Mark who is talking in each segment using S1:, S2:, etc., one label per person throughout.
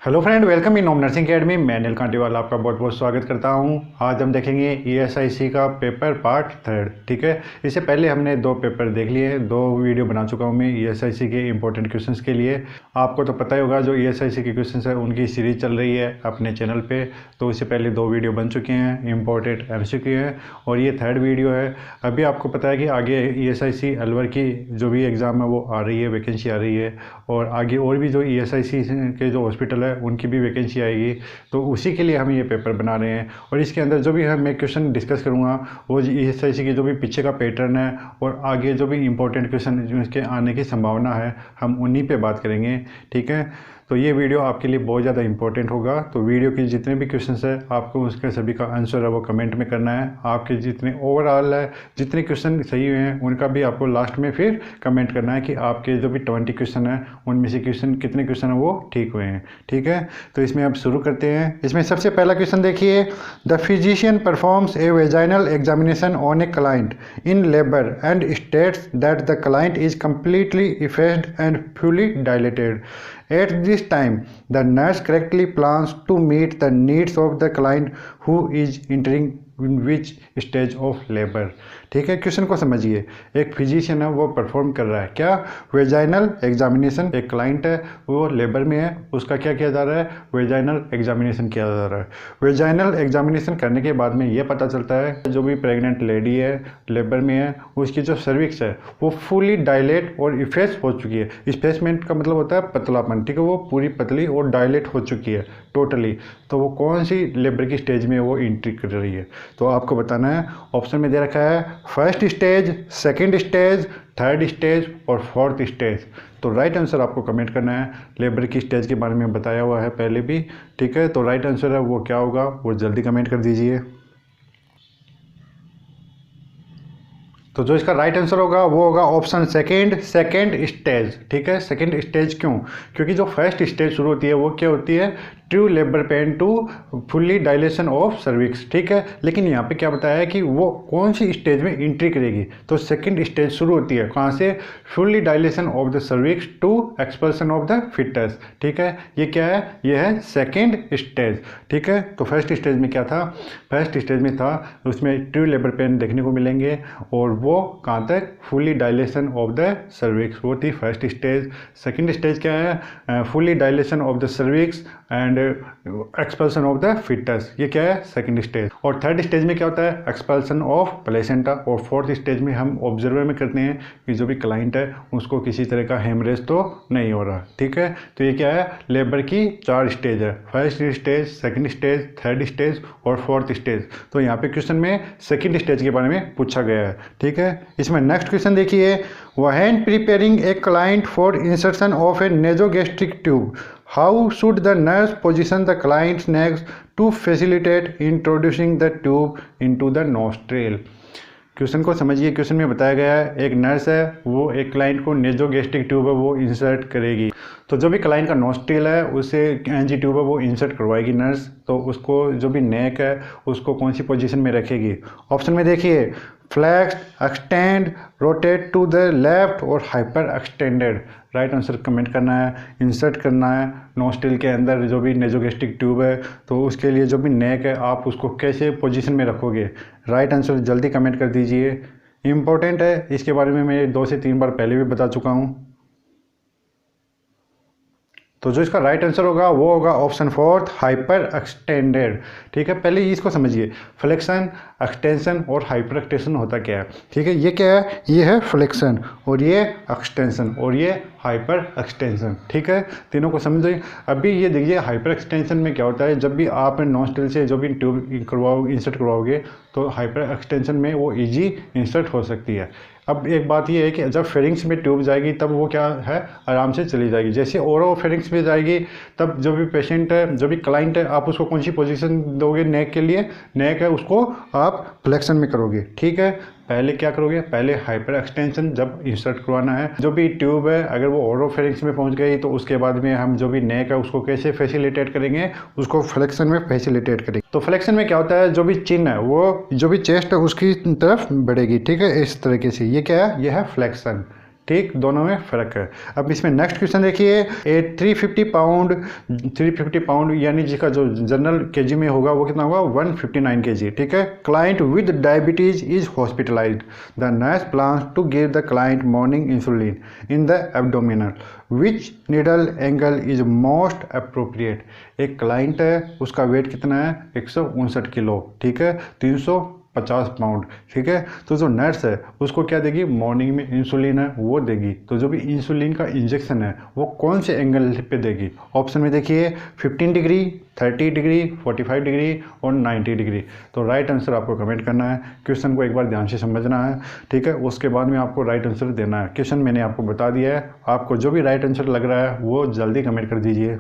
S1: Hello friend, welcome in home nursing academy. मैं अनिल कांटीवाला आपका बहुत बहुत स्वागत करता हूं। आज हम देखेंगे ईएसआईसी का पेपर पार्ट 3। ठीक है, इससे पहले हमने 2 पेपर देख लिए, 2 वीडियो बना चुका हूं मैं ईएसआईसी के इंपॉर्टेंट क्वेश्चंस के लिए। आपको तो पता ही होगा, जो ईएसआईसी के क्वेश्चंस है उनकी सीरीज चल रही है अपने चैनल पे। तो इससे पहले 2 वीडियो बन चुके हैं, इंपॉर्टेंट एमसीक्यू हैं, और ये 3rd वीडियो है। अभी आपको पता है कि आगे ईएसआईसी अलवर की जो भी एग्ज़ाम है वो आ रही है, वैकेंसी आ रही है, और आगे और भी जो ईएसआईसी के जो हॉस्पिटल उनकी भी वैकेंसी आएगी। तो उसी के लिए हम ये पेपर बना रहे हैं, और इसके अंदर जो भी मैं क्वेश्चन डिस्कस करूंगा वो ईएसआईसी की जो भी पीछे का पैटर्न है और आगे जो भी इंपॉर्टेंट क्वेश्चन जिसके आने की संभावना है, हम उन्हीं पे बात करेंगे। ठीक है, तो ये वीडियो आपके लिए बहुत ज़्यादा इंपॉर्टेंट होगा। तो वीडियो के जितने भी क्वेश्चंस है आपको उसके सभी का आंसर है वो कमेंट में करना है। आपके जितने ओवरऑल है, जितने क्वेश्चन सही हुए हैं उनका भी आपको लास्ट में फिर कमेंट करना है कि आपके जो भी 20 क्वेश्चन है उनमें से कितने क्वेश्चन है वो ठीक हुए हैं। ठीक है, तो इसमें अब शुरू करते हैं। इसमें सबसे पहला क्वेश्चन देखिए, the physician performs A vaginal examination on a client in labour and states that the client is completely effaced and fully dilated. At this time, the nurse correctly plans to meet the needs of the client who is entering in which stage of labor. ठीक है, question को समझिए। एक physician है वो perform कर रहा है क्या, वेजाइनल एग्जामिनेशन। एक क्लाइंट है वो लेबर में है, उसका क्या किया जा रहा है, वेजाइनल एग्जामिनेशन किया जा रहा है। वेजाइनल एग्जामिनेशन करने के बाद में ये पता चलता है जो भी प्रेग्नेंट लेडी है लेबर में है उसकी जो सर्विक्स है वो फुली डायलेट और इफेस हो चुकी है। इफेसमेंट का मतलब होता है पतलापन। ठीक है, वो पूरी पतली और डायलेट हो चुकी है टोटली। तो वो कौन सी लेबर की स्टेज में वो एंट्री कर रही है, तो आपको बताना है। ऑप्शन में दे रखा है 1st stage, 2nd stage, 3rd stage और 4th स्टेज। तो राइट आंसर आपको कमेंट करना है। लेबर की स्टेज के बारे में बताया हुआ है पहले भी। ठीक है, तो राइट आंसर है वो क्या होगा वो जल्दी कमेंट कर दीजिए। तो जो इसका राइट आंसर होगा वो होगा ऑप्शन सेकंड स्टेज। ठीक है, 2nd स्टेज क्यों, क्योंकि जो 1st स्टेज शुरू होती है वो क्या होती है, true labour pain to fully dilation of cervix. ठीक है, लेकिन यहाँ पे क्या बताया है कि वो कौन सी स्टेज में एंट्री करेगी। तो 2nd स्टेज शुरू होती है कहाँ से, fully dilation of the cervix to expulsion of the foetus. ठीक है, ये क्या है, ये है 2nd स्टेज। ठीक है, तो 1st स्टेज में क्या था, 1st स्टेज में था उसमें ट्रू लेबर पेन देखने को मिलेंगे, और वो कहाँ तक, fully dilation of the cervix, वो थी 1st स्टेज। 2nd स्टेज क्या है, fully dilation of the cervix and expulsion of the foetus, ये क्या है 2nd स्टेज। और 3rd स्टेज में क्या होता है, एक्सपल्सन ऑफ प्लेसेंटा। और 4th स्टेज में हम ऑब्जर्वर में करते हैं कि जो भी क्लाइंट है उसको किसी तरह का हेमरेज तो नहीं हो रहा। ठीक है, तो ये क्या है, लेबर की 4 स्टेज है, 1st stage, 2nd stage, 3rd stage और 4th स्टेज। तो यहाँ पे क्वेश्चन में 2nd स्टेज के बारे में पूछा गया है। ठीक है, इसमें नेक्स्ट क्वेश्चन देखिए, when preparing a client for insertion of A nasogastric tube, how should the nurse position the client's neck to facilitate introducing the tube into the nostril? Question को समझिए। क्वेश्चन में बताया गया है एक नर्स है वो एक क्लाइंट को नेजोगैस्ट्रिक ट्यूब है वो इंसर्ट करेगी। तो जो भी क्लाइंट का नोस्ट्रिल है उसे एनजी ट्यूब है वो इंसर्ट करवाएगी नर्स। तो उसको जो भी नेक है उसको कौन सी पोजीशन में रखेगी। ऑप्शन में देखिए, flex, extend, rotate to the left और hyper extended. Right answer comment करना है। इंसर्ट करना है नोस्ट्रिल के अंदर जो भी नेजोगैस्ट्रिक ट्यूब है, तो उसके लिए जो भी नेक है आप उसको कैसे पोजीशन में रखोगे। राइट आंसर जल्दी कमेंट कर दीजिए, इंपॉर्टेंट है। इसके बारे में मैं 2 से 3 बार पहले भी बता चुका हूँ। तो जो इसका राइट आंसर होगा वो होगा ऑप्शन 4th, हाइपर एक्सटेंडेड। ठीक है, पहले इसको समझिए, फ्लेक्शन, एक्सटेंशन और हाइपर एक्सटेंशन होता क्या है। ठीक है, ये क्या है, ये है फ्लेक्शन और ये एक्सटेंशन और ये हाइपर एक्सटेंशन। ठीक है, तीनों को समझिए। अभी ये देखिए, हाइपर एक्सटेंशन में क्या होता है, जब भी आप नोस्ट्रिल से जो भी ट्यूब इंसर्ट करवाओगे तो हाइपर एक्सटेंशन में वो इजी इंसर्ट हो सकती है। अब एक बात ये है कि जब फेरिंग्स में ट्यूब जाएगी तब वो क्या है, आराम से चली जाएगी। जैसे ओरो फेरिंग्स में जाएगी तब जो भी पेशेंट है, जो भी क्लाइंट है, आप उसको कौन सी पोजीशन दोगे नेक के लिए, नेक है उसको आप फ्लेक्शन में करोगे। ठीक है, पहले क्या करोगे, पहले हाइपर एक्सटेंशन जब इंसर्ट करवाना है। जो भी ट्यूब है अगर वो ओरोफेरिंक्स में पहुंच गई तो उसके बाद में हम जो भी नेक है उसको कैसे फैसिलिटेट करेंगे, उसको फ्लेक्शन में फैसिलिटेट करेंगे। तो फ्लेक्शन में क्या होता है, जो भी चिन है वो जो भी चेस्ट है उसकी तरफ बढ़ेगी। ठीक है, इस तरीके से ये क्या है, ये है फ्लेक्शन। ठीक, दोनों में फ़र्क है। अब इसमें नेक्स्ट क्वेश्चन देखिए, 350 पाउंड यानी जिसका जो जनरल केजी में होगा वो कितना होगा 159 केजी, ठीक है। Client with diabetes is hospitalised, the nurse plans to give the client morning insulin in the abdominal, which needle angle is most appropriate. एक क्लाइंट है, उसका वेट कितना है 159 किलो, ठीक है, 350 पाउंड, ठीक है। तो जो नर्स है उसको क्या देगी, मॉर्निंग में इंसुलिन है वो देगी। तो जो भी इंसुलिन का इंजेक्शन है वो कौन से एंगल पे देगी, ऑप्शन में देखिए 15 डिग्री, 30 डिग्री, 45 डिग्री और 90 डिग्री। तो राइट आंसर आपको कमेंट करना है। क्वेश्चन को एक बार ध्यान से समझना है, ठीक है, उसके बाद में आपको राइट आंसर देना है। क्वेश्चन मैंने आपको बता दिया है, आपको जो भी राइट आंसर लग रहा है वो जल्दी कमेंट कर दीजिए।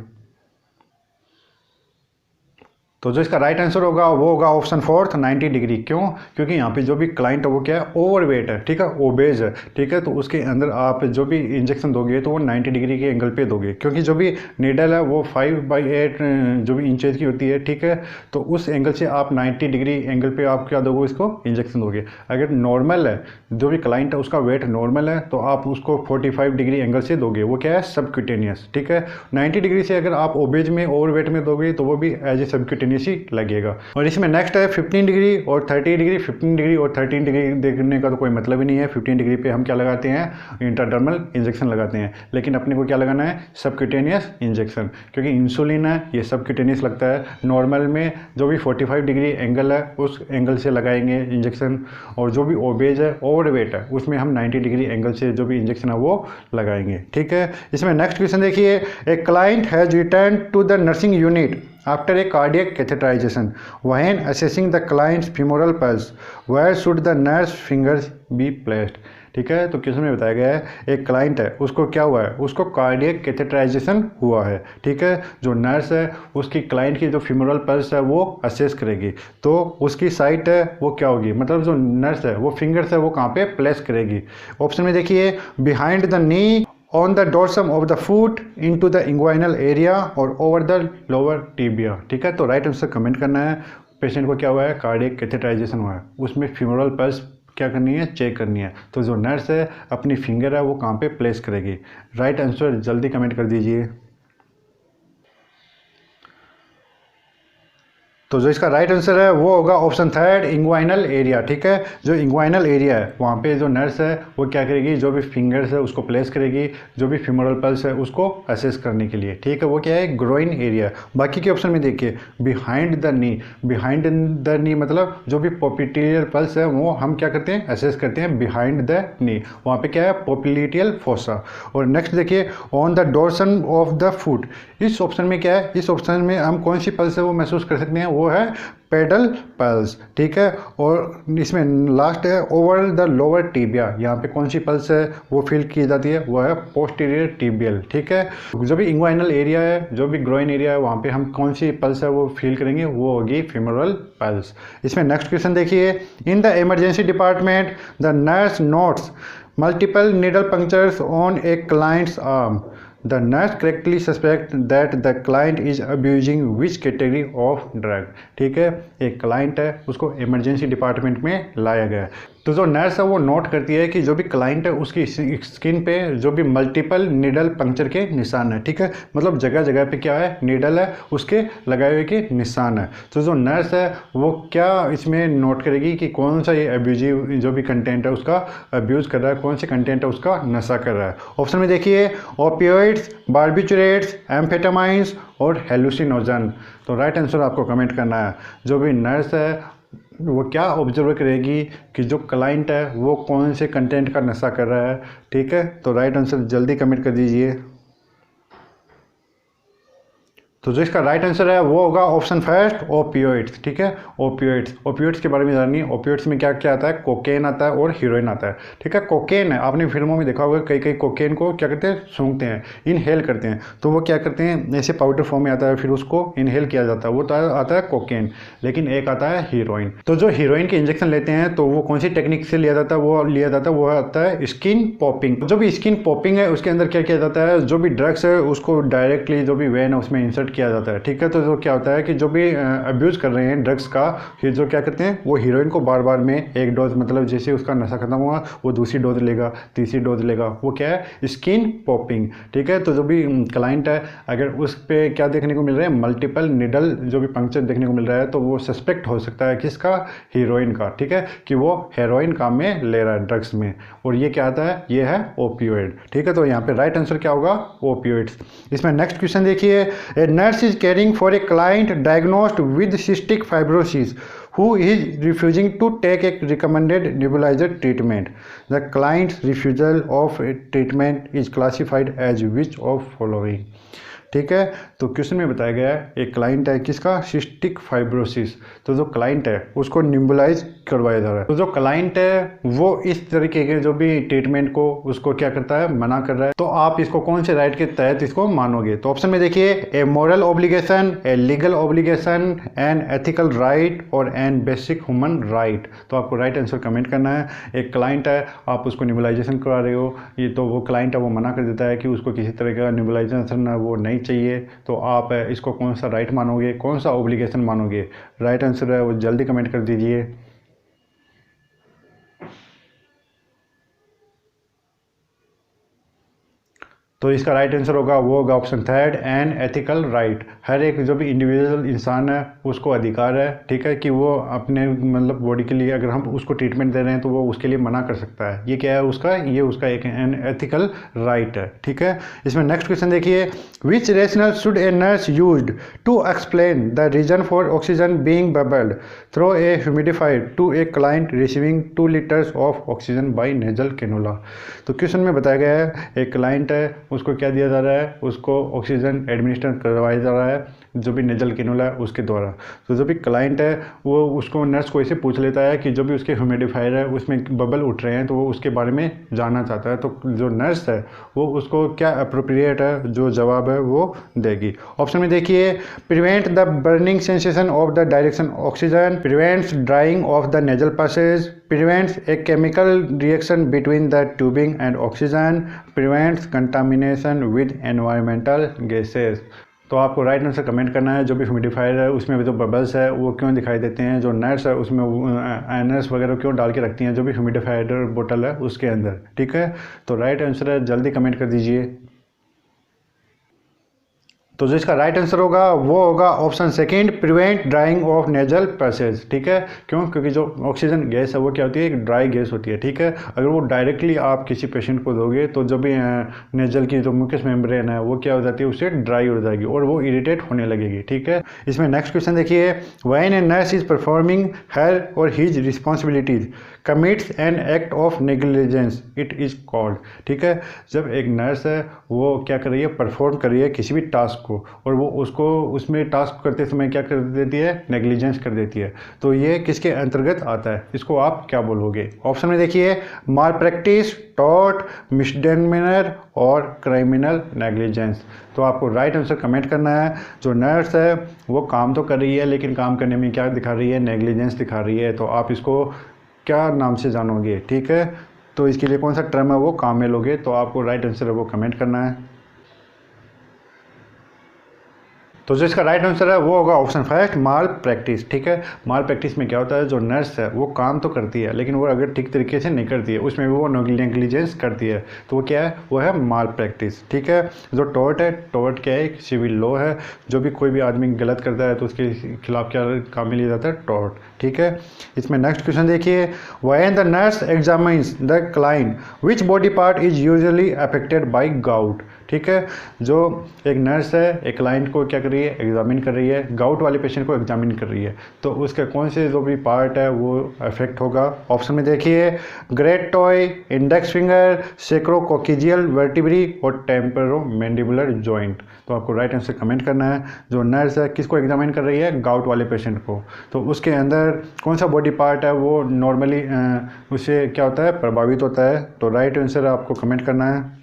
S1: तो जो इसका राइट आंसर होगा वो होगा ऑप्शन 4 90 डिग्री। क्यों? क्योंकि यहाँ पे जो भी क्लाइंट है वो क्या है, ओवरवेट है, ठीक है, ओबेज है, ठीक है। तो उसके अंदर आप जो भी इंजेक्शन दोगे तो वो 90 डिग्री के एंगल पे दोगे, क्योंकि जो भी नीडल है वो 5/8 जो भी इंचेज की होती है, ठीक है। तो उस एंगल से आप 90 डिग्री एंगल पे आप क्या दोगे, इसको इंजेक्शन दोगे। अगर नॉर्मल है, जो भी क्लाइंट है उसका वेट नॉर्मल है, तो आप उसको 45 डिग्री एंगल से दोगे, वो क्या है सबक्यूटेनियस, ठीक है। 90 डिग्री से अगर आप ओबेज में ओवरवेट में दोगे तो वो भी एज ए सबक्यूटेनियस ही लगेगा। और इसमें नेक्स्ट है 15 डिग्री और 30 डिग्री। 15 डिग्री और 13 डिग्री देखने का तो कोई मतलब ही नहीं है। 15 डिग्री पे हम क्या लगाते हैं, इंट्राडर्मल इंजेक्शन लगाते हैं, लेकिन अपने को क्या लगाना है, सबक्यूटेनियस इंजेक्शन, क्योंकि इंसुलिन है ये सबक्यूटेनियस लगता है। नॉर्मल में जो भी 45 डिग्री एंगल है उस एंगल से लगाएंगे इंजेक्शन, और जो भी ओबेज है, ओवरवेट है, उसमें हम 90 डिग्री एंगल से जो भी इंजेक्शन है वो लगाएंगे, ठीक है। इसमें नेक्स्ट क्वेश्चन देखिए, a client has return to the nursing unit after a cardiac catheterization. When assessing the client's femoral pulse, where should the nurse fingers be placed? ठीक है, तो क्वेश्चन में बताया गया है एक क्लाइंट है, उसको क्या हुआ है, उसको कार्डियक कैथेटराइजेशन हुआ है, ठीक है। जो नर्स है उसकी क्लाइंट की जो फीमोरल पल्स है वो असेस करेगी, तो उसकी साइट है वो क्या होगी, मतलब जो नर्स है वो फिंगर्स है वो कहाँ पे प्लेस करेगी। ऑप्शन में देखिए, behind the knee, on the dorsum of the foot, into the inguinal area or over the lower tibia, ठीक है। तो राइट आंसर कमेंट करना है। पेशेंट को क्या हुआ है, कार्डियक कैथेटराइजेशन हुआ है, उसमें फीमोरल पल्स क्या करनी है, चेक करनी है। तो जो नर्स है अपनी फिंगर है वो कहाँ पे प्लेस करेगी। राइट आंसर जल्दी कमेंट कर दीजिए। तो जो इसका राइट आंसर है वो होगा ऑप्शन 3 इंग्वाइनल एरिया, ठीक है। जो इंग्वाइनल एरिया है वहाँ पे जो नर्स है वो क्या करेगी, जो भी फिंगर्स है उसको प्लेस करेगी, जो भी फीमोरल पल्स है उसको असेस करने के लिए, ठीक है। वो क्या है, ग्रोइन एरिया। बाकी के ऑप्शन में देखिए, behind the knee, behind the knee मतलब जो भी पोप्लिटियल पल्स है वो हम क्या करते हैं, असेस करते हैं बिहाइंड द नी, वहाँ पे क्या है, पोप्लिटियल फोसा। और नेक्स्ट देखिए, on the dorsum of the foot, इस ऑप्शन में क्या है, इस ऑप्शन में हम कौन सी पल्स है वो महसूस कर सकते हैं, वो है पेडल पल्स, ठीक है। और इसमें लास्ट है ओवर द लोअर टीबिया, यहाँ पे कौन सी पल्स है वो फील की जाती है, वो है पोस्टीरियर टीबियल, ठीक है। जो भी इंग्वाइनल एरिया है, जो भी ग्रोइन एरिया है, वहाँ पे हम कौन सी पल्स है वो फील करेंगे, वो होगी फीमोरल पल्स। इसमें नेक्स्ट क्वेश्चन देखिए, in the emergency department the nurse notes multiple needle punctures on a client's arm, the nurse correctly suspect that the client is abusing which category of drug, ठीक है। एक client है उसको emergency department में लाया गया है, तो जो नर्स है वो नोट करती है कि जो भी क्लाइंट है उसकी स्किन पे जो भी मल्टीपल नीडल पंक्चर के निशान है, ठीक है। मतलब जगह जगह पे क्या है, नीडल है उसके लगाए हुए के निशान है। तो जो नर्स है वो क्या इसमें नोट करेगी कि कौन सा ये अब्यूजिव जो भी कंटेंट है उसका अब्यूज कर रहा है, कौन से कंटेंट है उसका नशा कर रहा है। ऑप्शन में देखिए, ओपियोइड्स, बार्बिचुरेट्स, एम्फेटामाइंस और हेलुसिनोजन। तो राइट आंसर आपको कमेंट करना है। जो भी नर्स है वो क्या ऑब्जर्व करेगी कि जो क्लाइंट है वो कौन से कंटेंट का नशा कर रहा है, ठीक है। तो राइट आंसर जल्दी कमेंट कर दीजिए। तो जो इसका राइट आंसर है वो होगा ऑप्शन फर्स्ट ओपियोइड्स, ठीक है। ओपियोइड्स के बारे में जानिए। ओपियोइड्स में क्या क्या आता है, कोकेन आता है और हीरोइन आता है, ठीक है। कोकेन है, आपने फिल्मों में देखा होगा, कई कोकेन को क्या करते हैं, सूंघते हैं, इनहेल करते हैं। तो वो क्या करते हैं, ऐसे पाउडर फॉर्म में आता है, फिर उसको इनहेल किया जाता है, वो तो आता है कोकेन। लेकिन एक आता है हीरोइन। तो जो हीरोइन के इंजेक्शन लेते हैं तो वो कौन सी टेक्निक से लिया जाता है, वो आता है स्किन पॉपिंग। जो भी स्किन पॉपिंग है उसके अंदर क्या किया जाता है, जो भी ड्रग्स है उसको डायरेक्टली जो भी वेन है उसमें इंसर्ट किया जाता है, ठीक है। तो जो क्या होता है कि जो भी अब्यूज़ कर रहे हैं ड्रग्स का, फिर जो क्या करते हैं वो हीरोइन को बार बार में एक डोज, मतलब जैसे उसका नशा खत्म हुआ वो दूसरी डोज लेगा, तीसरी डोज लेगा, वो क्या है स्किन पॉपिंग, ठीक है। तो जो भी क्लाइंट है अगर उस पर क्या देखने को मिल रहा है मल्टीपल निडल जो भी पंक्चर देखने को मिल रहा है, तो वो सस्पेक्ट हो सकता है किसका, हीरोइन का, ठीक है, कि वो हेरोइन काम में ले रहा है ड्रग्स में। और ये क्या आता है, ये है ओपियोइड, ठीक है। तो यहाँ पे राइट आंसर क्या होगा, ओपियोइड्स। इसमें नेक्स्ट क्वेश्चन देखिए, ए nurse is caring for a client diagnosed with cystic fibrosis who is refusing to take a recommended nebulizer treatment. The client's refusal of treatment is classified as which of following? ठीक है। तो question में बताया गया है एक client है किसका, सिस्टिक फाइब्रोसिस। तो जो क्लाइंट है उसको निम्बुलाइज करवाया जा रहा है। तो जो क्लाइंट है वो इस तरीके के जो भी ट्रीटमेंट को उसको क्या करता है, मना कर रहा है। तो आप इसको कौन से राइट के तहत इसको मानोगे? तो ऑप्शन में देखिए, ए moral obligation, a legal obligation, N ethical right और एन बेसिक ह्यूमन राइट। तो आपको राइट आंसर कमेंट करना है। एक क्लाइंट है, आप उसको निबुलाइजेशन करवा रहे हो, ये तो वो क्लाइंट है वो मना कर देता है कि उसको किसी तरह का निबुलाइजेशन वो नहीं चाहिए, तो आप इसको कौन सा राइट मानोगे, कौन सा ऑब्लिगेशन मानोगे? राइट आंसर है वो जल्दी कमेंट कर दीजिए। तो इसका राइट आंसर होगा वो होगा option third, an ethical right. हर एक जो भी इंडिविजुअल इंसान है उसको अधिकार है, ठीक है, कि वो अपने मतलब बॉडी के लिए अगर हम उसको ट्रीटमेंट दे रहे हैं तो वो उसके लिए मना कर सकता है। ये क्या है उसका, ये उसका एक एन एथिकल राइट है, ठीक है। इसमें नेक्स्ट क्वेश्चन देखिए, which rational should a nurse used to explain the reason for oxygen being bubbled through a humidifier to a client receiving 2 litres of oxygen by nasal cannula. तो question में बताया गया है एक क्लाइंट है, उसको क्या दिया जा रहा है, उसको ऑक्सीजन एडमिनिस्टर करवाया जा रहा है जो भी नेजल कैनुला है उसके द्वारा। तो जो भी क्लाइंट है वो उसको नर्स को ऐसे पूछ लेता है कि जो भी उसके ह्यूमिडिफायर है उसमें बबल उठ रहे हैं, तो वो उसके बारे में जानना चाहता है। तो जो नर्स है वो उसको क्या अप्रोप्रिएट है जो जवाब है वो देगी। ऑप्शन में देखिए, prevent the burning sensation of the direction oxygen, prevents drying of the nasal passage, prevents a chemical reaction between the tubing and oxygen, prevents contamination with environmental gases। तो आपको राइट आंसर कमेंट करना है। जो भी humidifier है उसमें भी जो बबल्स है वो क्यों दिखाई देते हैं, जो नर्स है उसमें एनर्स वगैरह क्यों डाल के रखती हैं जो भी ह्यूमिडिफायर बोतल है उसके अंदर, ठीक है। तो राइट आंसर है, जल्दी कमेंट कर दीजिए। तो जो इसका राइट आंसर होगा वो होगा option second, prevent drying of nasal passage, ठीक है। क्यों? क्योंकि जो ऑक्सीजन गैस है वो क्या होती है, एक ड्राई गैस होती है, ठीक है। अगर वो डायरेक्टली आप किसी पेशेंट को दोगे तो जो भी नेजल की जो म्यूकस मेम्ब्रेन है वो क्या हो जाती है, उससे ड्राई हो जाएगी और वो इरिटेट होने लगेगी, ठीक है। इसमें नेक्स्ट क्वेश्चन देखिए, when a nurse is performing her or his responsibilities commits an act of negligence it is called, ठीक है। जब एक नर्स है वो क्या कर रही है, परफॉर्म कर रही है किसी भी टास्क को और वो उसको उसमें टास्क करते समय क्या कर देती है, नेग्लिजेंस कर देती है, तो ये किसके अंतर्गत आता है, इसको आप क्या बोलोगे? ऑप्शन में देखिए, माल प्रैक्टिस, टॉर्ट, मिसडेमेनर और क्रिमिनल नेग्लिजेंस। तो आपको राइट आंसर कमेंट करना है। जो नर्स है वो काम तो कर रही है लेकिन काम करने में क्या दिखा रही है, नेग्लिजेंस दिखा रही है, तो आप इसको क्या नाम से जानोगे, ठीक है। तो इसके लिए कौन सा टर्म है वो काम में लोगे, तो आपको राइट आंसर है वो कमेंट करना है। तो जो इसका राइट आंसर है वो होगा ऑप्शन फर्स्ट, माल प्रैक्टिस, ठीक है। माल प्रैक्टिस में क्या होता है, जो नर्स है वो काम तो करती है लेकिन वो अगर ठीक तरीके से नहीं करती है उसमें भी वो नेग्लिजेंस करती है, तो वो क्या है, वो है माल प्रैक्टिस, ठीक है। जो टॉर्ट है, टॉर्ट क्या है, एक सिविल लॉ है, जो भी कोई भी आदमी गलत करता है तो उसके खिलाफ क्या काम में लिया जाता है, टॉर्ट, ठीक है। इसमें नेक्स्ट क्वेश्चन देखिए, when the nurse examines the client which body part is usually affected by gout, ठीक है। जो एक नर्स है एक क्लाइंट को क्या कर रही है, एग्जामिन कर रही है, गाउट वाले पेशेंट को एग्जामिन कर रही है, तो उसके कौन से जो भी पार्ट है वो अफेक्ट होगा? ऑप्शन में देखिए, great toe, index finger, sacrococcygeal vertebrae और टेम्पोरोमैंडिबुलर जॉइंट। तो आपको राइट आंसर कमेंट करना है। जो नर्स है किसको एग्जामिन कर रही है, गाउट वाले पेशेंट को, तो उसके अंदर कौन सा बॉडी पार्ट है वो नॉर्मली उससे क्या होता है, प्रभावित होता है, तो राइट आंसर आपको कमेंट करना है।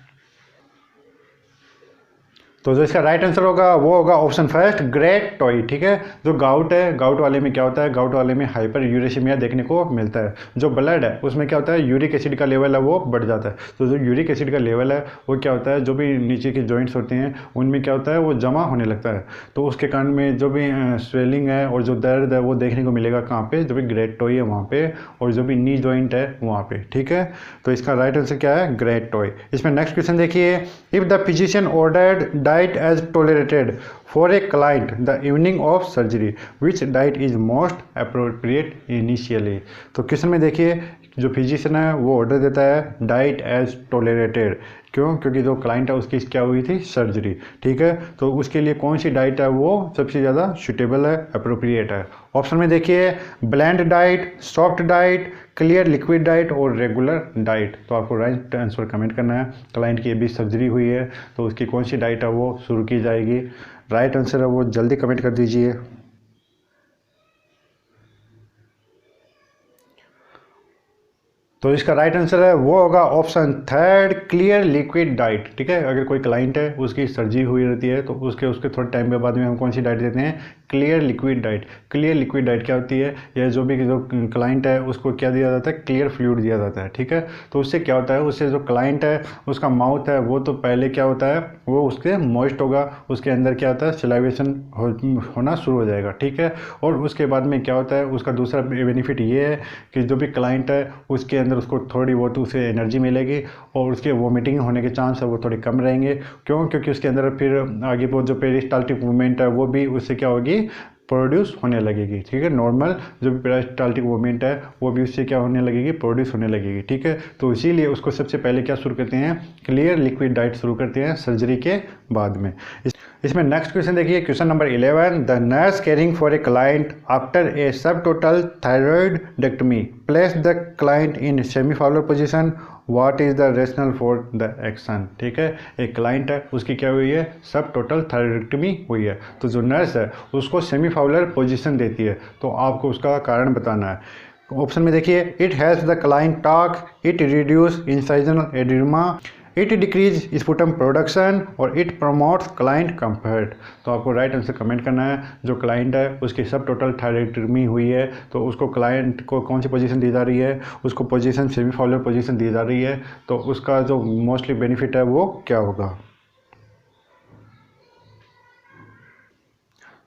S1: तो जो इसका राइट आंसर होगा वो होगा ऑप्शन फर्स्ट, ग्रेट टॉय। ठीक है, जो गाउट है, गाउट वाले में क्या होता है, गाउट वाले में हाइपर यूरेशिमिया देखने को मिलता है। जो ब्लड है उसमें क्या होता है, यूरिक एसिड का लेवल है वो बढ़ जाता है। तो जो यूरिक एसिड का लेवल है वो क्या होता है, जो भी नीचे के जॉइंट्स होते हैं उनमें क्या होता है, वो जमा होने लगता है। तो उसके कारण में जो भी स्वेलिंग है और जो दर्द है वो देखने को मिलेगा कहाँ पे, जो भी ग्रेट टॉय है वहाँ पे, और जो भी नी जॉइंट है वहाँ पे। ठीक है, तो इसका राइट आंसर क्या है, ग्रेट टॉय। इसमें नेक्स्ट क्वेश्चन देखिए, if the physician ordered diet as tolerated for a client the evening of surgery which diet is most appropriate initially. तो क्वेश्चन में देखिए, जो फिजिशियन है वो ऑर्डर देता है डाइट एज टॉलरेटेड, क्यों, क्योंकि जो क्लाइंट है उसकी क्या हुई थी, सर्जरी। ठीक है, तो उसके लिए कौन सी डाइट है वो सबसे ज़्यादा सूटेबल है, अप्रोप्रिएट है। ऑप्शन में देखिए, blend diet, soft diet, clear liquid diet और रेगुलर डाइट। तो आपको राइट आंसर कमेंट करना है। क्लाइंट की अभी सर्जरी हुई है तो उसकी कौन सी डाइट है वो शुरू की जाएगी। राइट आंसर है वो जल्दी कमेंट कर दीजिए। तो इसका राइट आंसर है वो होगा option third, clear liquid diet. ठीक है, अगर कोई क्लाइंट है उसकी सर्जरी हुई रहती है तो उसके थोड़े टाइम के बाद में हम कौन सी डाइट देते हैं, clear liquid diet. Clear liquid diet क्या होती है, यह जो क्लाइंट है उसको क्या दिया जाता है, क्लियर फ्लूइड दिया जाता है। ठीक है, तो उससे क्या होता है, उससे जो क्लाइंट है उसका माउथ है वो तो पहले क्या होता है, वो उसके मॉइस्ट होगा, उसके अंदर क्या होता है, सिलाइवेशन होना शुरू हो जाएगा। ठीक है, और उसके बाद में क्या होता है, उसका दूसरा बेनिफिट ये है कि जो भी क्लाइंट है उसके अंदर उसको थोड़ी बहुत उसे एनर्जी मिलेगी और उसके वोमिटिंग होने के चांस है वो थोड़े कम रहेंगे। क्यों, क्योंकि उसके अंदर फिर आगे वो जो पेरिस्टाल्टिक मूवमेंट है वो भी उससे क्या होगी, प्रोड्यूस होने लगेगी। ठीक है, नॉर्मल जो भी पेरिस्टाल्टिक मूवमेंट है वो भी उससे क्या होने लगेगी, प्रोड्यूस होने लगेगी। ठीक है, तो इसीलिए उसको सबसे पहले क्या शुरू करते हैं, क्लियर लिक्विड डाइट शुरू करते हैं सर्जरी के बाद में। इसमें नेक्स्ट क्वेश्चन देखिए, question number 11, the nurse caring for a client after a sub total thyroidectomy place the client in semi Fowler position, what is the rationale for the action. ठीक है, एक क्लाइंट है उसकी क्या हुई है, सब टोटल थायरॉयडेक्टमी हुई है, तो जो नर्स है उसको सेमीफाउलर पोजीशन देती है, तो आपको उसका कारण बताना है। ऑप्शन में देखिए, it has the client talk, it reduce incisional oedema, it decrease sputum production और इट प्रमोट्स क्लाइंट कंफर्ट। तो आपको राइट आंसर कमेंट करना है। जो क्लाइंट है उसकी सब टोटल थायरॉयडेक्टमी हुई है तो उसको क्लाइंट को कौन सी पोजीशन दी जा रही है, उसको पोजीशन सेमीफाउलर पोजीशन दी जा रही है, तो उसका जो मोस्टली बेनिफिट है वो क्या होगा।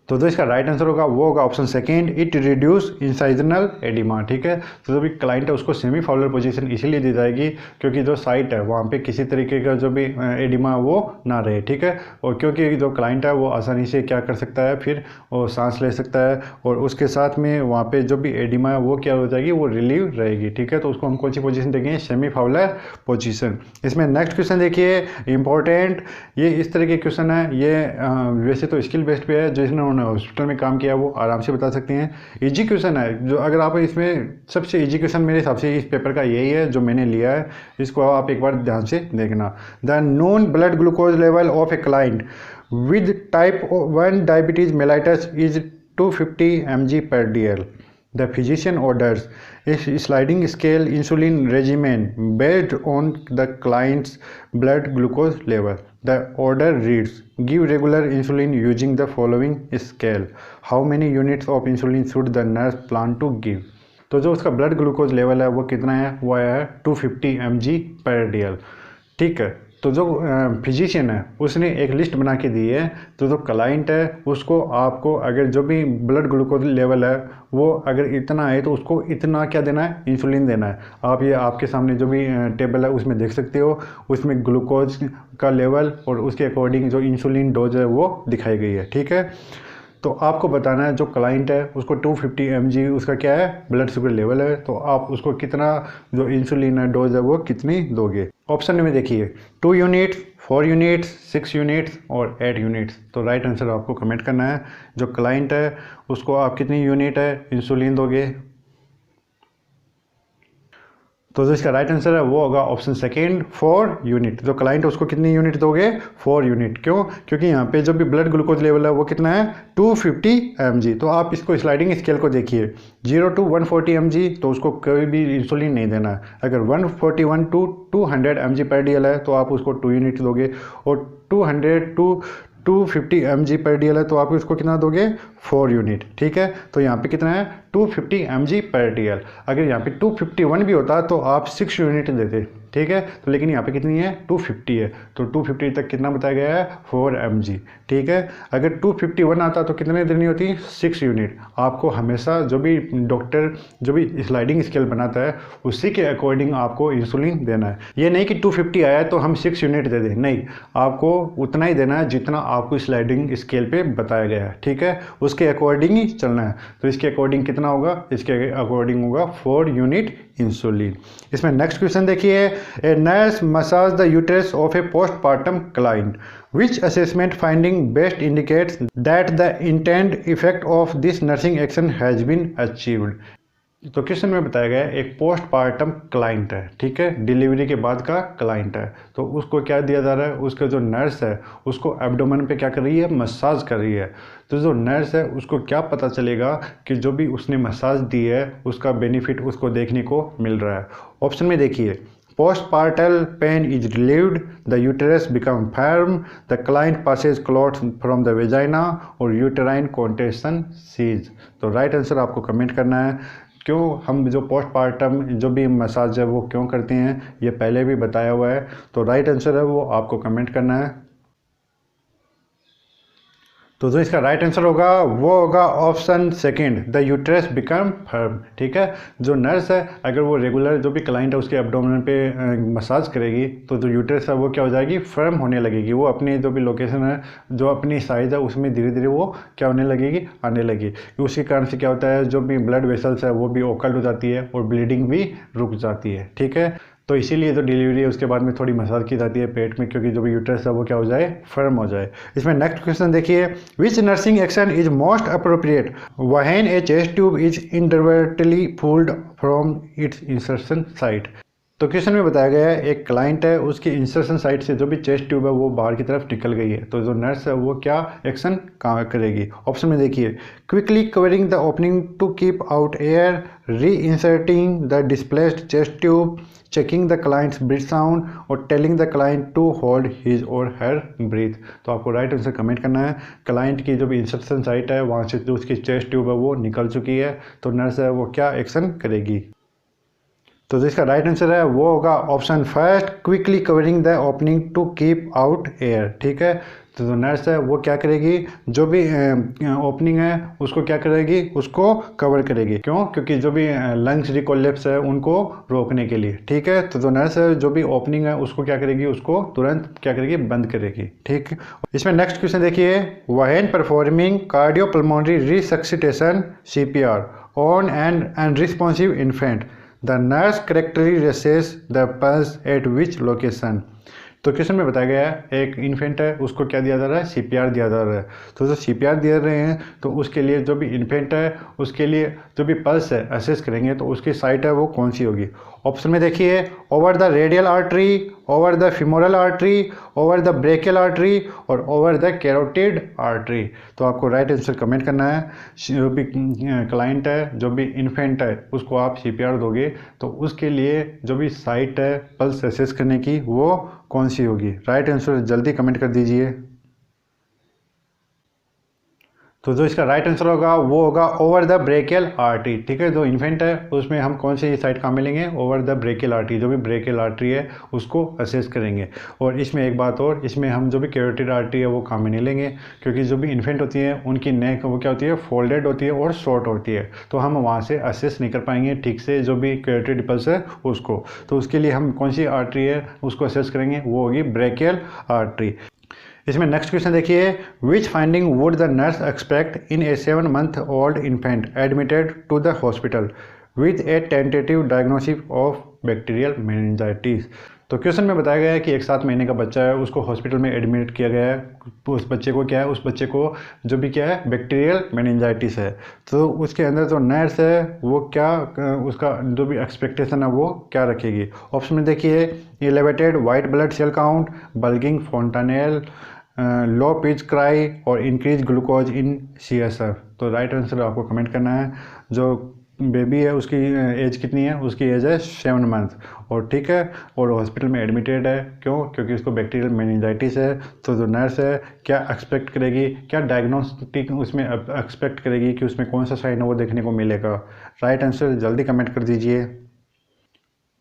S1: तो जो इसका राइट आंसर होगा वो होगा option second, it reduce incisional oedema. ठीक है, तो जो भी क्लाइंट है उसको सेमी फाउलर पोजीशन इसीलिए दी जाएगी क्योंकि जो साइट है वहाँ पे किसी तरीके का जो भी एडिमा वो ना रहे। ठीक है, और क्योंकि जो क्लाइंट है वो आसानी से क्या कर सकता है, फिर वो सांस ले सकता है और उसके साथ में वहाँ पे जो भी एडिमा है वो क्या हो जाएगी, वो रिलीव रहेगी। ठीक है, तो उसको हम कौन सी पोजीशन देंगे, सेमी फाउलर पोजीशन। इसमें नेक्स्ट क्वेश्चन देखिए, इंपॉर्टेंट, ये इस तरह के क्वेश्चन है, ये वैसे तो स्किल बेस्ड पे है, जिसने हॉस्पिटल में काम किया वो आराम से बता सकते हैं। इजी क्वेश्चन है, जो अगर आप इसमें सबसे इजी क्वेश्चन मेरे हिसाब से इस पेपर का यही है जो मैंने लिया है, इसको आप एक बार ध्यान से देखना। The known blood glucose level of a client with type 1 diabetes mellitus is 250 mg/dl. The physician orders a sliding scale insulin regimen based on the client's blood glucose level. The order reads, give regular insulin using the following scale. How many units of insulin should the nurse plan to give? तो जो उसका blood glucose level है वो कितना है, वो है 250 mg/dl। ठीक है, तो जो फिजिशियन है उसने एक लिस्ट बना के दी है, तो जो क्लाइंट है उसको आपको अगर जो भी ब्लड ग्लूकोज लेवल है वो अगर इतना है तो उसको इतना क्या देना है, इंसुलिन देना है। आप ये आपके सामने जो भी टेबल है उसमें देख सकते हो, उसमें ग्लूकोज का लेवल और उसके अकॉर्डिंग जो इंसुलिन डोज है वो दिखाई गई है। ठीक है, तो आपको बताना है जो क्लाइंट है उसको 250 mg उसका क्या है, ब्लड शुगर लेवल है, तो आप उसको कितना जो इंसुलिन है डोज है वो कितनी दोगे। ऑप्शन में देखिए 2 यूनिट्स, 4 यूनिट्स, 6 यूनिट्स और 8 यूनिट्स। तो राइट आंसर आपको कमेंट करना है, जो क्लाइंट है उसको आप कितनी यूनिट है इंसुलिन दोगे। तो जो इसका राइट आंसर है वो होगा ऑप्शन सेकेंड, 4 यूनिट। जो क्लाइंट है उसको कितनी यूनिट दोगे, 4 यूनिट। क्यों, क्योंकि यहाँ पे जो भी ब्लड ग्लूकोज लेवल है वो कितना है, 250 mg। तो आप इसको स्लाइडिंग स्केल को देखिए, 0 to 140 mg तो उसको कोई भी इंसुलिन नहीं देना है। अगर 141 to 200 mg/dl है तो आप उसको 2 यूनिट दोगे, और 200 to 250 mg पर DL है तो आप इसको कितना दोगे 4 यूनिट। ठीक है, तो यहाँ पे कितना है 250 mg पर DL। अगर यहाँ पे 251 भी होता तो आप 6 यूनिट देते। ठीक है, तो लेकिन यहाँ पे कितनी है 250 है, तो 250 तक कितना बताया गया है 4 mg। ठीक है, अगर 251 आता तो कितने देनी होती 6 यूनिट। आपको हमेशा जो भी डॉक्टर जो भी स्लाइडिंग स्केल बनाता है उसी के अकॉर्डिंग आपको इंसुलिन देना है। ये नहीं कि 250 आया तो हम 6 यूनिट दे दें, नहीं, आपको उतना ही देना है जितना आपको स्लाइडिंग स्केल पे बताया गया है। ठीक है, उसके अकॉर्डिंग ही चलना है। तो इसके अकॉर्डिंग कितना होगा, इसके अकॉर्डिंग होगा 4 यूनिट इंसुलिन। इसमें नेक्स्ट क्वेश्चन देखिए, a nurse massage the uterus of A postpartum client, which assessment finding best indicates that the intended effect of this nursing action has been achieved। तो question में बताया गया है एक postpartum client है। ठीक है, डिलीवरी के बाद का क्लाइंट है, तो उसको क्या दिया जा रहा है, उसका जो नर्स है उसको एब्डोमेन पे क्या कर रही है, मसाज कर रही है। तो जो नर्स है उसको क्या पता चलेगा कि जो भी उसने मसाज दी है उसका बेनिफिट उसको देखने को मिल रहा है। ऑप्शन में देखिए, postpartum pain is relieved, the uterus becomes firm, the client passes clots from the vagina और uterine contraction cease। तो राइट आंसर आपको कमेंट करना है। क्यों हम जो पोस्टपार्टम जो भी मसाज है वो क्यों करते हैं, ये पहले भी बताया हुआ है। तो राइट आंसर है वो आपको कमेंट करना है। तो जो इसका राइट आंसर होगा वो होगा option second, the uterus become firm. ठीक है, जो नर्स है अगर वो रेगुलर जो भी क्लाइंट है उसके एब्डोमेन पे मसाज करेगी तो जो यूट्रस है वो क्या हो जाएगी, फर्म होने लगेगी। वो अपनी जो भी लोकेशन है, जो अपनी साइज है उसमें धीरे धीरे वो क्या होने लगेगी, आने लगेगी। उसके कारण से क्या होता है, जो भी ब्लड वेसल्स है वो भी ओकल्ड हो जाती है और ब्लीडिंग भी रुक जाती है। ठीक है, तो इसीलिए जो डिलीवरी है उसके बाद में थोड़ी मसाज की जाती है पेट में, क्योंकि जो भी यूट्रस है वो क्या हो जाए, फर्म हो जाए। इसमें नेक्स्ट क्वेश्चन देखिए, विच nursing action is most appropriate when A chest tube is inadvertently pulled from its insertion site. तो क्वेश्चन में बताया गया है एक क्लाइंट है, उसकी इंसर्शन साइट से जो भी चेस्ट ट्यूब है वो बाहर की तरफ निकल गई है, तो जो नर्स है वो क्या एक्शन करेगी। ऑप्शन में देखिए, quickly covering the opening to keep out air, reinserting the displaced chest tube, checking the client's breath sound और telling the client to hold his और हर ब्रीथ। तो आपको राइट आंसर कमेंट करना है। Client की जो भी insertion site है वहाँ से जो उसकी चेस्ट ट्यूब है वो निकल चुकी है, तो नर्स है वो क्या एक्शन करेगी। तो जिसका राइट आंसर है वो होगा option first, quickly covering the opening to keep out air. ठीक है, तो जो नर्स है वो क्या करेगी, जो भी ओपनिंग है उसको क्या करेगी, उसको कवर करेगी। क्यों, क्योंकि जो भी लंग्स रिकोलेप्स है उनको रोकने के लिए। ठीक है, तो जो नर्स है जो भी ओपनिंग है उसको क्या करेगी, उसको तुरंत क्या करेगी, बंद करेगी। ठीक, इसमें नेक्स्ट क्वेश्चन देखिए, when performing cardiopulmonary resuscitation CPR on an unresponsive infant, the nurse correctly assesses the pulse at which location. तो क्वेश्चन में बताया गया है एक इन्फेंट है उसको क्या दिया जा रहा है, CPR दिया जा रहा है। तो जो CPR दे रहे हैं तो उसके लिए जो भी इन्फेंट है उसके लिए जो भी पल्स है असेस करेंगे तो उसकी साइट है वो कौन सी होगी। ऑप्शन में देखिए, over the radial artery, over the femoral artery, over the brachial artery और ओवर द कैरोटिड आर्टरी। तो आपको राइट आंसर कमेंट करना है। जो भी क्लाइंट है जो भी इन्फेंट है उसको आप CPR दोगे तो उसके लिए जो भी साइट है पल्स असेस करने की वो कौन सी होगी। राइट आंसर जल्दी कमेंट कर दीजिए। तो जो इसका राइट आंसर होगा वो होगा ओवर द ब्रेकियल आर्टरी। ठीक है, जो इन्फेंट है उसमें हम कौन सी साइट कहाँ मिलेंगे, ओवर द ब्रेकियल आर्टरी। जो भी ब्रेकियल आर्टरी है उसको असेस करेंगे। और इसमें एक बात और, इसमें हम जो भी कैरोटिड आर्टरी है वो काम में नहीं लेंगे, क्योंकि जो भी इन्फेंट होती है उनकी नेक वो क्या होती है, फोल्डेड होती है और शॉर्ट होती है, तो हम वहाँ से असेस नहीं कर पाएंगे ठीक से जो भी कैरोटिड पल्स है उसको। तो उसके लिए हम कौन सी आर्टरी है उसको असेस करेंगे, वो होगी ब्रेकियल आर्टरी। इसमें नेक्स्ट क्वेश्चन देखिए, which finding would the nurse expect in a 7 month old infant admitted to the hospital with a tentative diagnosis of bacterial meningitis. तो क्वेश्चन में बताया गया है कि एक 7 महीने का बच्चा है उसको हॉस्पिटल में एडमिट किया गया है। उस बच्चे को क्या है, उस बच्चे को जो भी क्या है बैक्टीरियल मेनिंजाइटिस है। तो उसके अंदर जो नर्स है वो क्या उसका जो भी एक्सपेक्टेशन है वो क्या रखेगी। ऑप्शन में देखिए, elevated white blood cell count, bulging fontanelle, low pitch cry और इंक्रीज ग्लूकोज इन CSF। तो राइट आंसर आपको कमेंट करना है। जो बेबी है उसकी एज कितनी है, उसकी एज है 7 मंथ, और ठीक है, और हॉस्पिटल में एडमिटेड है। क्यों? क्योंकि उसको बैक्टीरियल मेनिंजाइटिस है। तो जो नर्स है क्या एक्सपेक्ट करेगी, क्या डायग्नोस्टिक उसमें एक्सपेक्ट करेगी कि उसमें कौन सा साइन है वो देखने को मिलेगा। राइट आंसर जल्दी कमेंट कर दीजिए।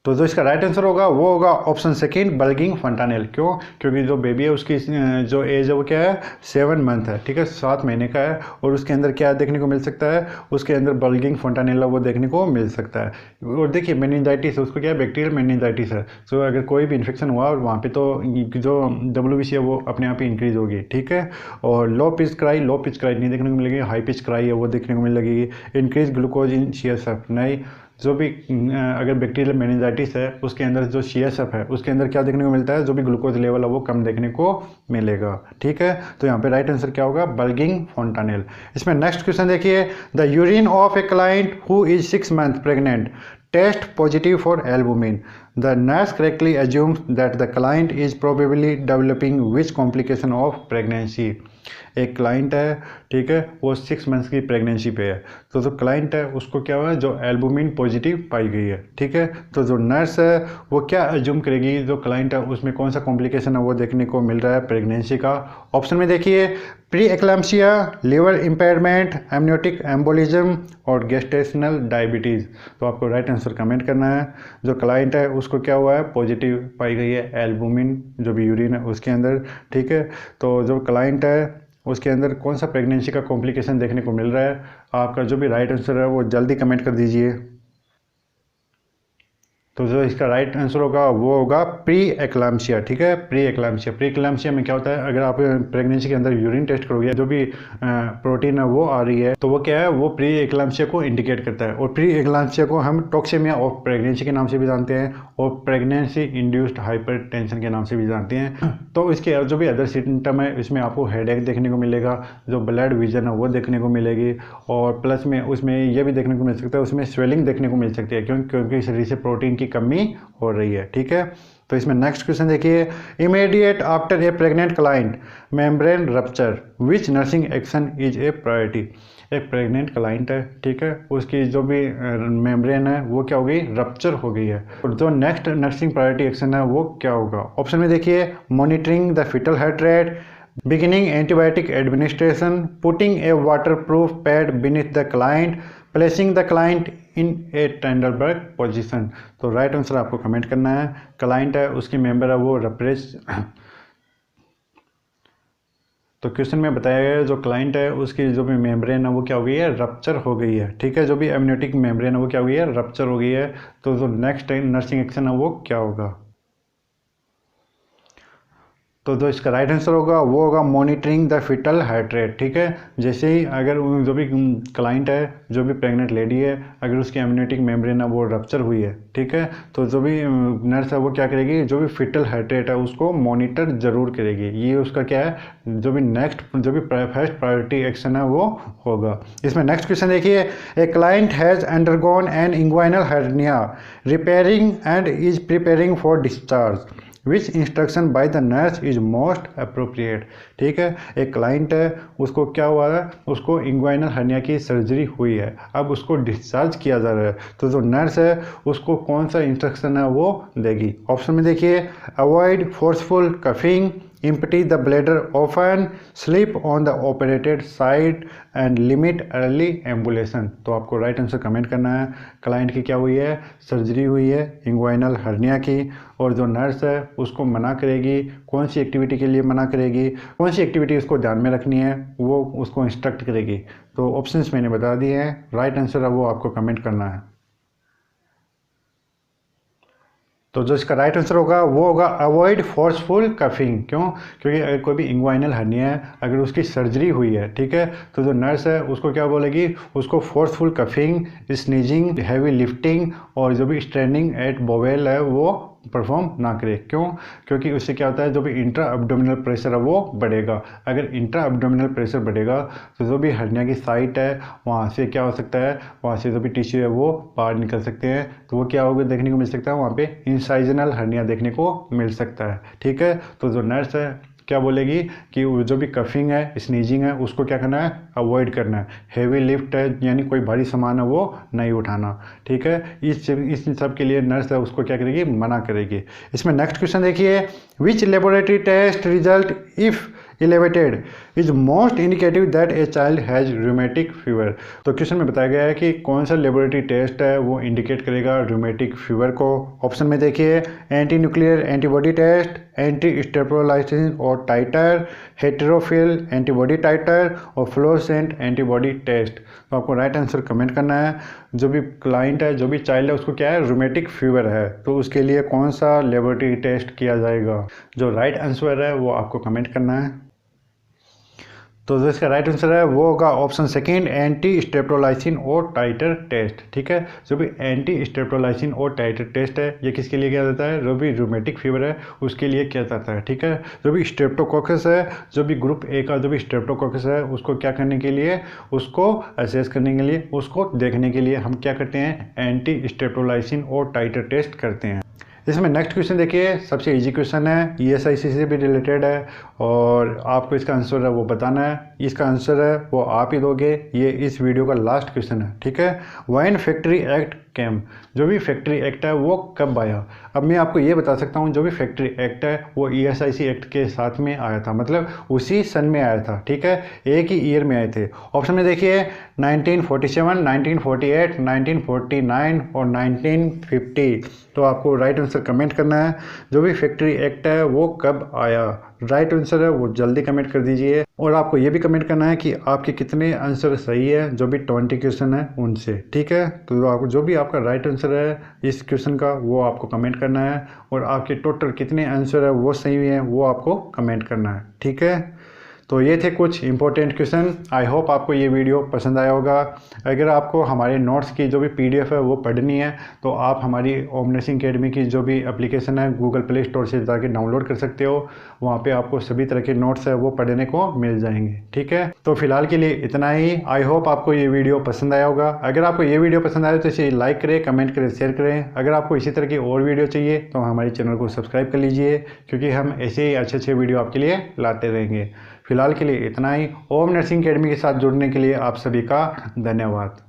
S1: तो जो इसका राइट आंसर होगा वो होगा ऑप्शन सेकंड, बल्गिंग फंटानेल। क्यों? क्योंकि जो बेबी है उसकी जो एज है वो क्या है, 7 मंथ है, ठीक है, 7 महीने का है, और उसके अंदर क्या देखने को मिल सकता है, उसके अंदर बल्गिंग फंटानेला वो देखने को मिल सकता है। और देखिए मेनिंजाइटिस है, उसको क्या है, बैक्टीरियल मेनिंजाइटिस है। तो अगर कोई भी इन्फेक्शन हुआ और वहाँ पे तो जो WBC है वो अपने आप ही इंक्रीज होगी, ठीक है। और लो पिच क्राई नहीं देखने को मिलेगी, हाई पिच क्राई है वो देखने को मिल लगेगी। इंक्रीज ग्लूकोज इन CSF नहीं। जो भी अगर बैक्टीरियल मेनिंजाइटिस है उसके अंदर जो CSF है उसके अंदर क्या देखने को मिलता है, जो भी ग्लूकोज लेवल है वो कम देखने को मिलेगा, ठीक है। तो यहाँ पे राइट आंसर क्या होगा, बल्गिंग फॉन्टानेल। इसमें नेक्स्ट क्वेश्चन देखिए, the urine of a client who is 6 month pregnant test positive for albumin. The nurse correctly assumes that the client is probably developing which complication of pregnancy। एक client है, ठीक है, वो 6 months की pregnancy पे है। तो जो क्लाइंट है उसको क्या हुआ है, जो एल्बुमिन पॉजिटिव पाई गई है, ठीक है। तो जो नर्स है वो क्या एज्यूम करेगी, जो क्लाइंट है उसमें कौन सा कॉम्प्लिकेशन है वो देखने को मिल रहा है प्रेगनेंसी का। ऑप्शन में देखिए, pre eclampsia, liver impairment, amniotic embolism और गेस्टेशनल डायबिटीज़। तो आपको राइट आंसर कमेंट करना है। जो क्लाइंट है उसको क्या हुआ है, पॉजिटिव पाई गई है एल्बुमिन, जो भी यूरिन है उसके अंदर, ठीक है। तो जो क्लाइंट है उसके अंदर कौन सा प्रेगनेंसी का कॉम्प्लिकेशन देखने को मिल रहा है। आपका जो भी राइट आंसर है वो जल्दी कमेंट कर दीजिए। तो जो इसका राइट आंसर होगा वो होगा प्री एक्लाम्सिया, ठीक है, प्री एक्लाम्सिया में क्या होता है, अगर आप प्रेगनेंसी के अंदर यूरिन टेस्ट करोगे, जो भी प्रोटीन है वो आ रही है, तो वो क्या है, वो प्री एक्लाम्सिया को इंडिकेट करता है। और प्री एक्लाम्सिया को हम टॉक्सेमिया ऑफ प्रेगनेंसी के नाम से भी जानते हैं और प्रेगनेंसी इंड्यूस्ड हाइपरटेंशन के नाम से भी जानते हैं। तो इसके जो भी अदर सिम्टम है, इसमें आपको हेडेक देखने को मिलेगा, जो ब्लड विजन है वो देखने को मिलेगी, और प्लस में उसमें यह भी देखने को मिल सकता है, उसमें स्वेलिंग देखने को मिल सकती है, क्योंकि शरीर से प्रोटीन की कमी हो रही है, ठीक है। तो इसमें नेक्स्ट क्वेश्चन देखिए, immediate after a pregnant client membrane rupture which nursing action is a priority. एक प्रेग्नेंट क्लाइंट है, ठीक है, उसकी जो भी मेम्ब्रेन है वो क्या हो गई, रप्चर हो गई है, और जो नेक्स्ट नर्सिंग प्रायोरिटी एक्शन है वो क्या होगा। ऑप्शन में देखिए, monitoring the fetal heart rate, beginning antibiotic administration, putting a waterproof pad beneath the client, placing the client in a Trendelenburg position। तो राइट आंसर आपको कमेंट करना है। क्लाइंट है उसकी मेंबर है वो रप्रेस। तो क्वेश्चन में बताया गया है जो क्लाइंट है उसकी जो भी मेम्ब्रेन है वो क्या हो गई है, रप्चर हो गई है, ठीक है। जो भी एमनियोटिक मेम्ब्रेन है वो क्या हो गई है, रप्चर हो गई है। तो जो नेक्स्ट नर्सिंग एक्शन है वो क्या होगा। तो जो इसका राइट आंसर होगा वो होगा monitoring the fetal heart rate, ठीक है। जैसे ही अगर जो भी क्लाइंट है, जो भी प्रेग्नेंट लेडी है, अगर उसकी एमनियोटिक मेम्ब्रेन है वो रप्चर हुई है, ठीक है, तो जो भी नर्स है वो क्या करेगी, जो भी फीटल हार्ट रेट है उसको मॉनिटर जरूर करेगी। ये उसका क्या है, जो भी नेक्स्ट जो भी फर्स्ट प्रायोरिटी एक्शन है वो होगा। इसमें नेक्स्ट क्वेश्चन देखिए, a client has undergone an inguinal hernia repairing and is preparing for discharge, which instruction by the nurse is most appropriate. ठीक है, एक क्लाइंट है उसको क्या हुआ है, उसको इंग्वाइनल हर्निया की सर्जरी हुई है, अब उसको डिस्चार्ज किया जा रहा है, तो जो नर्स है उसको कौन सा इंस्ट्रक्शन है वो देगी। ऑप्शन में देखिए, avoid forceful coughing, empty the bladder often, sleep on the operated side and limit early ambulation। तो आपको राइट आंसर कमेंट करना है। क्लाइंट की क्या हुई है, सर्जरी हुई है इंग्वाइनल हर्निया की, और जो नर्स है उसको मना करेगी, कौन सी एक्टिविटी के लिए मना करेगी, कौन सी एक्टिविटी उसको ध्यान में रखनी है वो उसको इंस्ट्रक्ट करेगी। तो ऑप्शंस मैंने बता दिए हैं, राइट आंसर है वो आपको कमेंट करना है। तो जो इसका राइट आंसर होगा वो होगा अवॉइड फोर्सफुल कफिंग। क्यों? क्योंकि अगर कोई भी इंग्वाइनल हर्निया है, अगर उसकी सर्जरी हुई है, ठीक है, तो जो नर्स है उसको क्या बोलेगी, उसको forceful coughing, sneezing, heavy lifting और जो भी स्ट्रेनिंग एट बोवेल है वो परफॉर्म ना करे। क्यों? क्योंकि उससे क्या होता है, जो भी इंट्रा अब्डोमिनल प्रेशर है वो बढ़ेगा। अगर इंट्रा अब्डोमिनल प्रेशर बढ़ेगा तो जो भी हर्निया की साइट है वहाँ से क्या हो सकता है, वहाँ से जो भी टिश्यू है वो बाहर निकल सकते हैं, तो वो क्या होगा देखने को मिल सकता है, वहाँ पे इंसाइजनल हर्निया देखने को मिल सकता है। ठीक है, तो जो नर्स है क्या बोलेगी कि जो भी कफिंग है, स्नीजिंग है, उसको क्या करना है, अवॉइड करना है। हेवी लिफ्ट है यानी कोई भारी सामान है वो नहीं उठाना, ठीक है। इस सब के लिए नर्स है उसको क्या करेगी, मना करेगी। इसमें नेक्स्ट क्वेश्चन देखिए, which laboratory test result if elevated is most indicative that a child has rheumatic fever। तो क्वेश्चन में बताया गया है कि कौन सा लेबोरेटरी टेस्ट है वो इंडिकेट करेगा रूमेटिक फीवर को। ऑप्शन में देखिए, anti nuclear antibody test, anti streptolysin O titre, हेटेरोफिल antibody टाइटर और फ्लोरोसेंट एंटीबॉडी टेस्ट। तो आपको राइट आंसर कमेंट करना है। जो भी क्लाइंट है, जो भी चाइल्ड है, उसको क्या है, रूमेटिक फीवर है, तो उसके लिए कौन सा लेबोरेटरी टेस्ट किया जाएगा। जो राइट आंसर है वो आपको कमेंट करना है। तो जो इसका राइट आंसर है वो होगा ऑप्शन सेकेंड, एंटी स्टेरोलाइसिन और टाइटर टेस्ट, ठीक है। जो भी एंटी स्टेरोलाइसिन और टाइटर टेस्ट है ये किसके लिए किया जाता है, जो भी रूमेटिक फीवर है उसके लिए किया जाता है, ठीक है। जो भी स्ट्रेप्टोकोकस है, जो भी ग्रुप ए का जो भी स्ट्रेप्टोकोकस है, उसको क्या करने के लिए, उसको असेस करने के लिए, उसको देखने के लिए हम क्या करते हैं, एंटी स्टेरोलाइसिन और टाइटर टेस्ट करते हैं। इसमें नेक्स्ट क्वेश्चन देखिए, सबसे इजी क्वेश्चन है, ESIC से भी रिलेटेड है और आपको इसका आंसर है वो बताना है। इसका आंसर है वो आप ही दोगे, ये इस वीडियो का लास्ट क्वेश्चन है, ठीक है। व्हेन फैक्ट्री एक्ट केम, जो भी फैक्ट्री एक्ट है वो कब आया। अब मैं आपको ये बता सकता हूँ, जो भी फैक्ट्री एक्ट है वो ESIC एक्ट के साथ में आया था, मतलब उसी सन में आया था, ठीक है, एक ही ईयर में आए थे। ऑप्शन में देखिए 1947, 1948, 1949 और 1950। तो आपको राइट आंसर कमेंट करना है, जो भी फैक्ट्री एक्ट है वो कब आया। राइट आंसर है वो जल्दी कमेंट कर दीजिए। और आपको ये भी कमेंट करना है कि आपके कितने आंसर सही है, जो भी 20 क्वेश्चन है उनसे, ठीक है। तो आपको जो भी आपका राइट आंसर है इस क्वेश्चन का वो आपको कमेंट करना है, और आपके टोटल कितने आंसर है वो सही हैं वो आपको कमेंट करना है, ठीक है। तो ये थे कुछ इंपॉर्टेंट क्वेश्चन। आई होप आपको ये वीडियो पसंद आया होगा। अगर आपको हमारे नोट्स की जो भी PDF है वो पढ़नी है तो आप हमारी ओम नर्सिंग अकेडमी की जो भी एप्लीकेशन है गूगल प्ले स्टोर से जाके डाउनलोड कर सकते हो। वहाँ पे आपको सभी तरह के नोट्स है वो पढ़ने को मिल जाएंगे, ठीक है। तो फिलहाल के लिए इतना ही। आई होप आपको ये वीडियो पसंद आया होगा। अगर आपको ये वीडियो पसंद आया तो इसे लाइक करें, कमेंट करें, शेयर करें। अगर आपको इसी तरह की और वीडियो चाहिए तो हमारे चैनल को सब्सक्राइब कर लीजिए, क्योंकि हम ऐसे ही अच्छे वीडियो आपके लिए लाते रहेंगे। फिलहाल के लिए इतना ही। ओम नर्सिंग अकेडमी के साथ जुड़ने के लिए आप सभी का धन्यवाद।